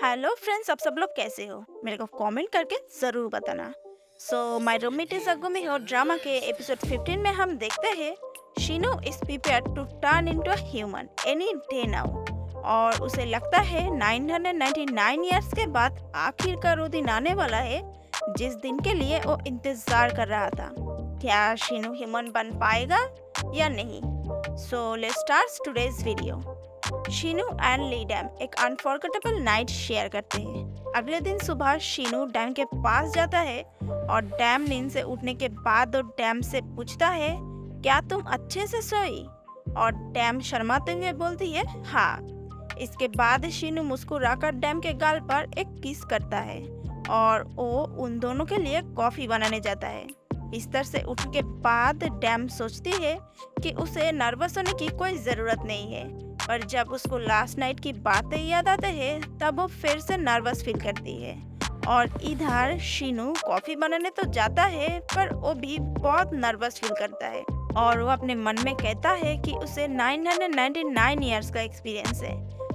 Hello friends, आप सब लोग कैसे हो? मेरे को कमेंट करके ज़रूर बताना। So my roommate is Agumi हो ड्रामा के एपिसोड 15 में हम देखते हैं Shino is prepared to turn into a human any day now. और उसे लगता है 999 ईयर्स के बाद आखिरकार वो दिन आने वाला है जिस दिन के लिए वो इंतज़ार कर रहा था। क्या शीनो ह्यूमन बन पाएगा या नहीं? So let's start today's video. Sheenu and ली डैम एक अनफॉरगेटेबल नाइट शेयर करते हैं। अगले दिन सुबह शीनू डैम के पास जाता है और डैम नींद से उठने के बाद वो डैम से पूछता है, क्या तुम अच्छे से सोई? और डैम शर्माते हुए बोलती है, हाँ। इसके बाद शीनू मुस्कुराकर डैम के गाल पर एक किस करता है और वो उन दोनों के लिए कॉफी बनाने जाता है। बिस्तर से उठ के बाद डैम सोचती है कि उसे नर्वस होने की कोई ज़रूरत नहीं है, पर जब उसको लास्ट नाइट की बातें याद आते हैं तब वो फिर से नर्वस फील करती है। और इधर शीनू कॉफ़ी बनाने तो जाता है पर वो भी बहुत नर्वस फील करता है और वो अपने मन में कहता है कि उसे 999 ईयर्स का एक्सपीरियंस है,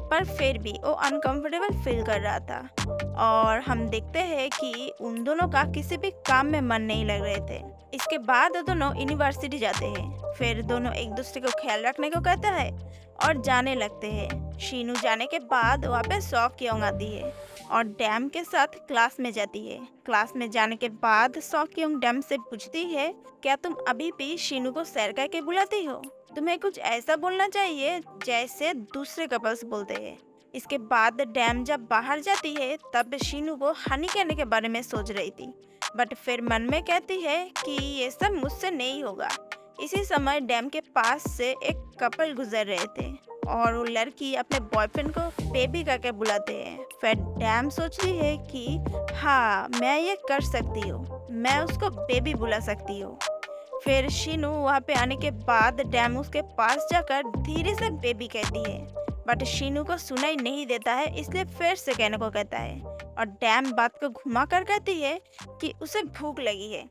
पर फिर भी वो अनकंफर्टेबल फील कर रहा था। और हम देखते हैं कि उन दोनों का किसी भी काम में मन नहीं लग रहे थे। इसके बाद वो दोनों यूनिवर्सिटी जाते हैं। फिर दोनों एक दूसरे को ख्याल रखने को कहता है और जाने लगते हैं। शीनू जाने के बाद वहाँ पे सॉक योंग आती है और डैम के साथ क्लास में जाती है। क्लास में जाने के बाद सॉक योंग डैम से पूछती है, क्या तुम अभी भी शीनू को सैर कह के बुलाती हो? तुम्हें कुछ ऐसा बोलना चाहिए जैसे दूसरे कपल्स बोलते हैं। इसके बाद डैम जब बाहर जाती है तब शीनू को हनी कहने के बारे में सोच रही थी, बट फिर मन में कहती है कि ये सब मुझसे नहीं होगा। इसी समय डैम के पास से एक कपल गुजर रहे थे और वो लड़की अपने बॉयफ्रेंड को बेबी करके बुलाते हैं। फिर डैम सोचती है कि हाँ, मैं ये कर सकती हूँ, मैं उसको बेबी बुला सकती हूँ। फिर शीनू वहाँ पे आने के बाद डैम उसके पास जाकर धीरे से बेबी कहती है, बट शीनू को सुनाई नहीं देता है, इसलिए फिर से कहने को कहता है। और डैम बात को घुमा कर कहती है कि उसे भूख लगी है।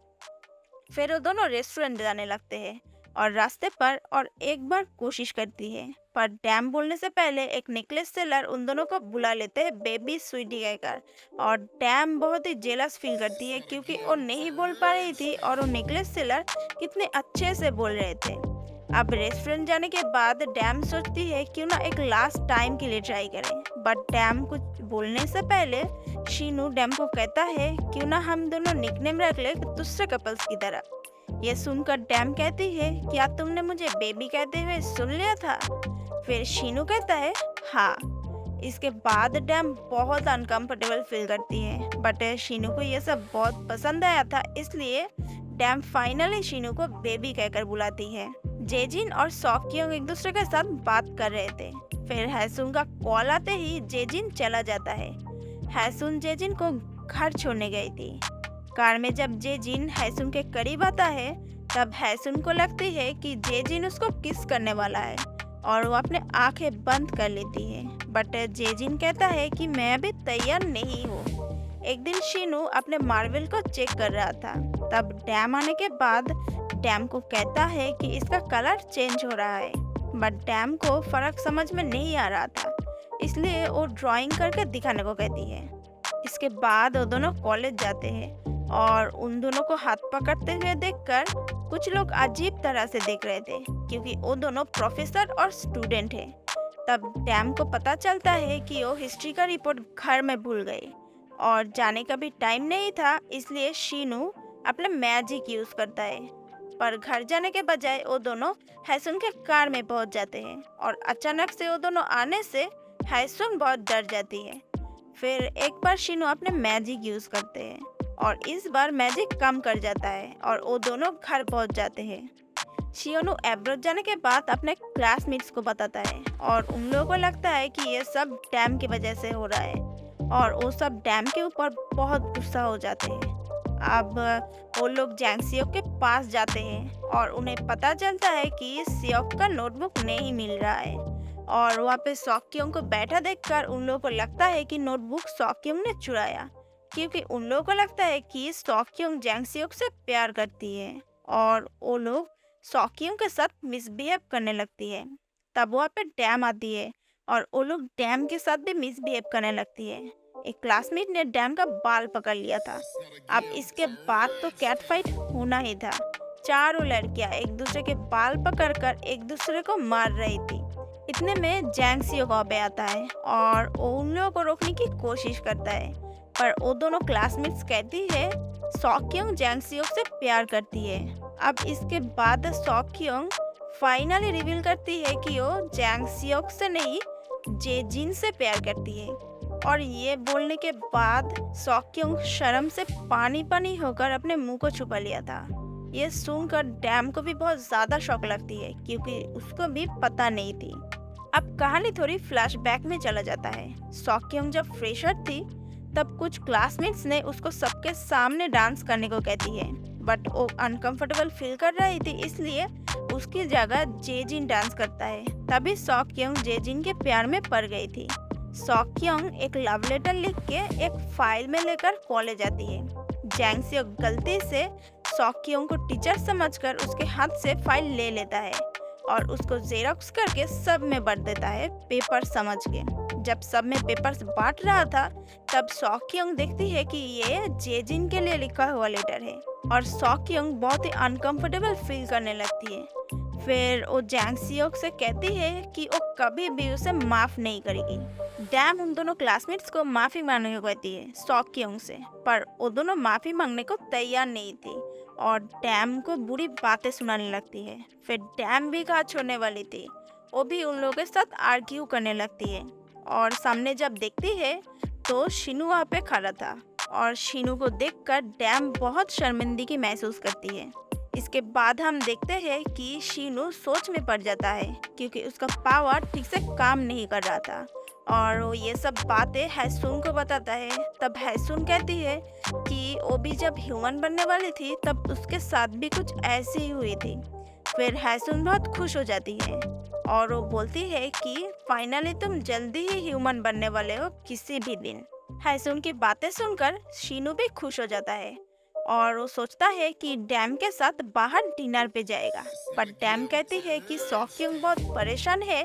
फिर वो दोनों रेस्टोरेंट जाने लगते हैं और रास्ते पर और एक बार कोशिश करती है, पर डैम बोलने से पहले एक नेकलेस सेलर उन दोनों को बुला लेते हैं बेबी स्वीटी कहकर। और डैम बहुत ही जेलस फील करती है क्योंकि वो नहीं बोल पा रही थी और वो नेकलेस सेलर कितने अच्छे से बोल रहे थे। अब रेस्टोरेंट जाने के बाद डैम सोचती है क्यों ना एक लास्ट टाइम के लिए ट्राई करें, बट डैम कुछ बोलने से पहले शीनू डैम को कहता है, क्यों ना हम दोनों निकनेम रख ले दूसरे कपल्स की तरह। ये सुनकर डैम कहती है, क्या तुमने मुझे बेबी कहते हुए सुन लिया था? फिर शीनू कहता है, हाँ। इसके बाद डैम बहुत अनकंफर्टेबल फील करती है, बट शीनू को ये सब बहुत पसंद आया था, इसलिए डैम फाइनली शीनू को बेबी कहकर बुलाती है। जेजिन और सॉक्योंग एक दूसरे के साथ बात कर रहे थे। फिर हैसुन का कॉल आते ही जेजिन चला जाता है। हैसुन जेजिन को घर छोड़ने गई थी। कार में जब जेजिन हैसुन के करीब आता है तब हैसुन को लगती है कि जेजिन उसको किस करने वाला है और वो अपने आंखें बंद कर लेती है, बट जेजिन कहता है कि मैं अभी तैयार नहीं हूँ। एक दिन शीनू अपने मार्वल को चेक कर रहा था, तब डैम आने के बाद डैम को कहता है कि इसका कलर चेंज हो रहा है, बट डैम को फर्क समझ में नहीं आ रहा था, इसलिए वो ड्राइंग करके दिखाने को कहती है। इसके बाद वो दोनों कॉलेज जाते हैं और उन दोनों को हाथ पकड़ते हुए देखकर कुछ लोग अजीब तरह से देख रहे थे क्योंकि वो दोनों प्रोफेसर और स्टूडेंट हैं। तब डैम को पता चलता है कि वो हिस्ट्री का रिपोर्ट घर में भूल गई और जाने का भी टाइम नहीं था, इसलिए शीनू अपना मैजिक यूज करता है। पर घर जाने के बजाय वो दोनों हैसुन के कार में पहुंच जाते हैं और अचानक से वो दोनों आने से हैसुन बहुत डर जाती है। फिर एक बार शीनू अपने मैजिक यूज करते हैं और इस बार मैजिक कम कर जाता है और वो दोनों घर पहुंच जाते हैं। शियोनू एब्रोड जाने के बाद अपने क्लासमेट्स को बताता है और उन लोगों को लगता है कि ये सब डैम की वजह से हो रहा है और वो सब डैम के ऊपर बहुत गुस्सा हो जाते हैं। अब वो लोग जैंग सियोक के पास जाते हैं और उन्हें पता चलता है कि सियोक का नोटबुक नहीं मिल रहा है और वहाँ पे सॉक्योंग को बैठा देखकर उन लोगों को लगता है कि नोटबुक सॉक्योंग ने चुराया, क्योंकि उन लोगों को लगता है कि सॉक्योंग जैंग सियोक से प्यार करती है और वो लोग सॉक्योंग के साथ मिसबिहेव करने लगती है। तब वहाँ पे डैम आती है और वो लोग डैम के साथ भी मिसबिहेव करने लगती है। एक क्लासमेट ने डैम का बाल पकड़ लिया था। अब इसके बाद तो कैट फाइट होना ही था। चारों लड़कियां एक दूसरे के बाल पकड़कर एक दूसरे को मार रही थी। इतने में जैंग सियो पे आता है और वो उन लोगों को रोकने की कोशिश करता है, पर वो दोनों क्लासमेट्स कहती है सॉक्योंग जैंग सियो से प्यार करती है। अब इसके बाद सॉक्योंग फाइनली रिवील करती है कि वो जैंग सियो से नहीं जेजिन से प्यार करती है। और ये बोलने के बाद सॉक्योंग शर्म से पानी पानी होकर अपने मुंह को छुपा लिया था। ये सुनकर डैम को भी बहुत ज्यादा शौक लगती है क्योंकि उसको भी पता नहीं थी। अब कहानी थोड़ी फ्लैशबैक में चला जाता है। सॉक्योंग जब फ्रेशर थी तब कुछ क्लासमेट्स ने उसको सबके सामने डांस करने को कहती है, बट वो अनकंफर्टेबल फील कर रही थी, इसलिए उसकी जगह जेजिन डांस करता है। तभी सॉक्योंग जेजिन के प्यार में पड़ गई थी। सॉक्योंग एक लव लेटर लिख के एक फाइल में लेकर कॉलेज आती है। जैंग सियो गलती से सॉक्योंग को टीचर समझकर उसके हाथ से फाइल ले लेता है और उसको जेरोक्स करके सब में बांट देता है पेपर समझ के। जब सब में पेपर्स बांट रहा था तब सॉक्योंग देखती है कि ये जेजिन के लिए लिखा हुआ लेटर है और सॉक्योंग बहुत ही अनकंफर्टेबल फील करने लगती है। फिर वो जैंग सियो से कहती है कि वो कभी भी उसे माफ नहीं करेगी। डैम उन दोनों क्लासमेट्स को माफी मांगने को कहती है सॉक्योंग से, पर वो दोनों माफी मांगने को तैयार नहीं थी और डैम को बुरी बातें सुनाने लगती है। फिर डैम भी कहा छोड़ने वाली थी, वो भी उन लोगों के साथ आर्ग्यू करने लगती है और सामने जब देखती है तो शिनू वहाँ पे खड़ा था और शिनू को देखकर डैम बहुत शर्मिंदगी महसूस करती है। इसके बाद हम देखते हैं कि शिनू सोच में पड़ जाता है क्योंकि उसका पावर ठीक से काम नहीं कर रहा था और वो ये सब बातें हैसुन को बताता है। तब हैसुन कहती है कि वो भी जब ह्यूमन बनने वाली थी तब उसके साथ भी कुछ ऐसी ही हुई थी। फिर हैसुन बहुत खुश हो जाती है और वो बोलती है कि फाइनली तुम जल्दी ही ह्यूमन बनने वाले हो किसी भी दिन। हैसुन की बातें सुनकर शिनू भी खुश हो जाता है और वो सोचता है कि डैम के साथ बाहर डिनर पे जाएगा, पर डैम कहती है कि सॉक्योंग बहुत परेशान है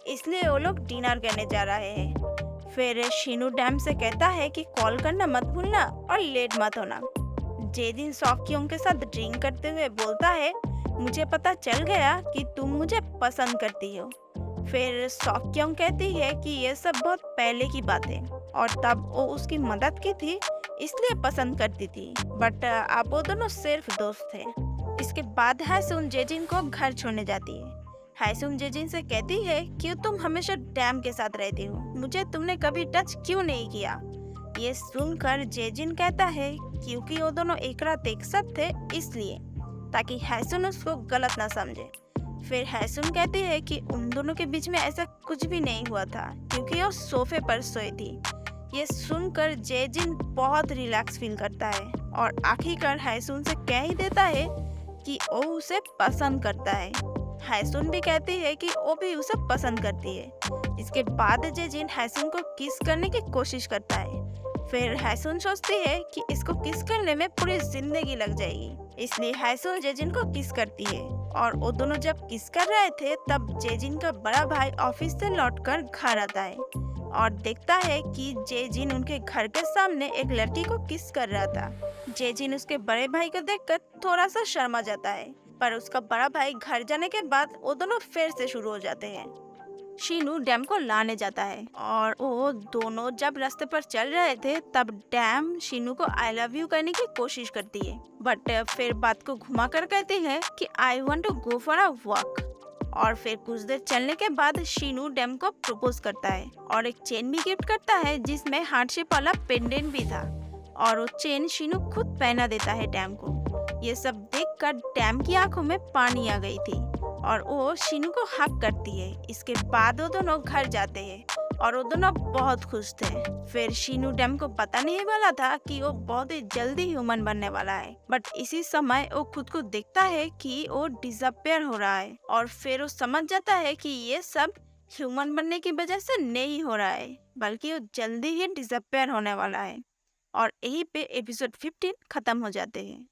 इसलिए वो लोग डिनर करने जा रहे हैं। फिर शिनू डैम से कहता है कि कॉल करना मत भूलना और लेट मत होना। जेजिन सॉक्योंग के साथ ड्रिंक करते हुए बोलता है मुझे पता चल गया कि तुम मुझे पसंद करती हो। फिर सॉक्योंग कहती है कि ये सब बहुत पहले की बात है और तब वो उसकी मदद की थी इसलिए पसंद करती थी, बट अब वो दोनों सिर्फ दोस्त थे। इसके बाद हैसुन जेजिन को घर छोड़ने जाती है। हैसुन जेजिन से कहती है कि तुम हमेशा डैम के साथ रहती हो, मुझे तुमने कभी टच क्यों नहीं किया। ये सुनकर जेजिन कहता है क्योंकि वो दोनों एक रात एक साथ थे इसलिए, ताकि हैसुन उसको गलत ना समझे। फिर हैसुन कहती है कि उन दोनों के बीच में ऐसा कुछ भी नहीं हुआ था क्योंकि वो सोफे पर सोई थी। ये सुनकर जेजिन बहुत रिलैक्स फील करता है और आखिरकार हैसुन से कह ही देता है कि वो उसे पसंद करता है। हैसुन भी कहती है कि वो भी उसे पसंद करती है। इसके बाद जेजिन हैसुन को किस करने की कोशिश करता है। फिर हैसुन सोचती है कि इसको किस करने में पूरी जिंदगी लग जाएगी, इसलिए हैसुन जेजिन को किस करती है और वो दोनों जब किस कर रहे थे तब जेजिन का बड़ा भाई ऑफिस से लौटकर घर आता है और देखता है कि जेजिन उनके घर के सामने एक लड़की को किस कर रहा था। जेजिन उसके बड़े भाई को देखकर थोड़ा सा शर्मा जाता है, पर उसका बड़ा भाई घर जाने के बाद वो दोनों फिर से शुरू हो जाते हैं। शिनू डैम को लाने जाता है और वो दोनों जब रास्ते पर चल रहे थे तब डैम शिनू को आई लव यू करने की कोशिश करती है, बट फिर बात को घुमा कर कहती है कि I want to go for a walk. और फिर कुछ देर चलने के बाद शिनू डैम को प्रपोज करता है और एक चेन भी गिफ्ट करता है जिसमें हार्ट शेप वाला पेंडेंट भी था और वो चेन शिनू खुद पहना देता है डैम को। ये सब देखकर डैम की आंखों में पानी आ गई थी और वो शिनू को हक करती है। इसके बाद वो दोनों घर जाते हैं और वो दोनों बहुत खुश थे। फिर शिनू डैम को पता नहीं वाला था कि वो बहुत ही जल्दी ह्यूमन बनने वाला है, बट इसी समय वो खुद को देखता है कि वो डिसअपियर हो रहा है और फिर वो समझ जाता है कि ये सब ह्यूमन बनने की वजह से नहीं हो रहा है, बल्कि वो जल्दी ही डिसअपियर होने वाला है। और यहीं पे एपिसोड 15 खत्म हो जाते हैं।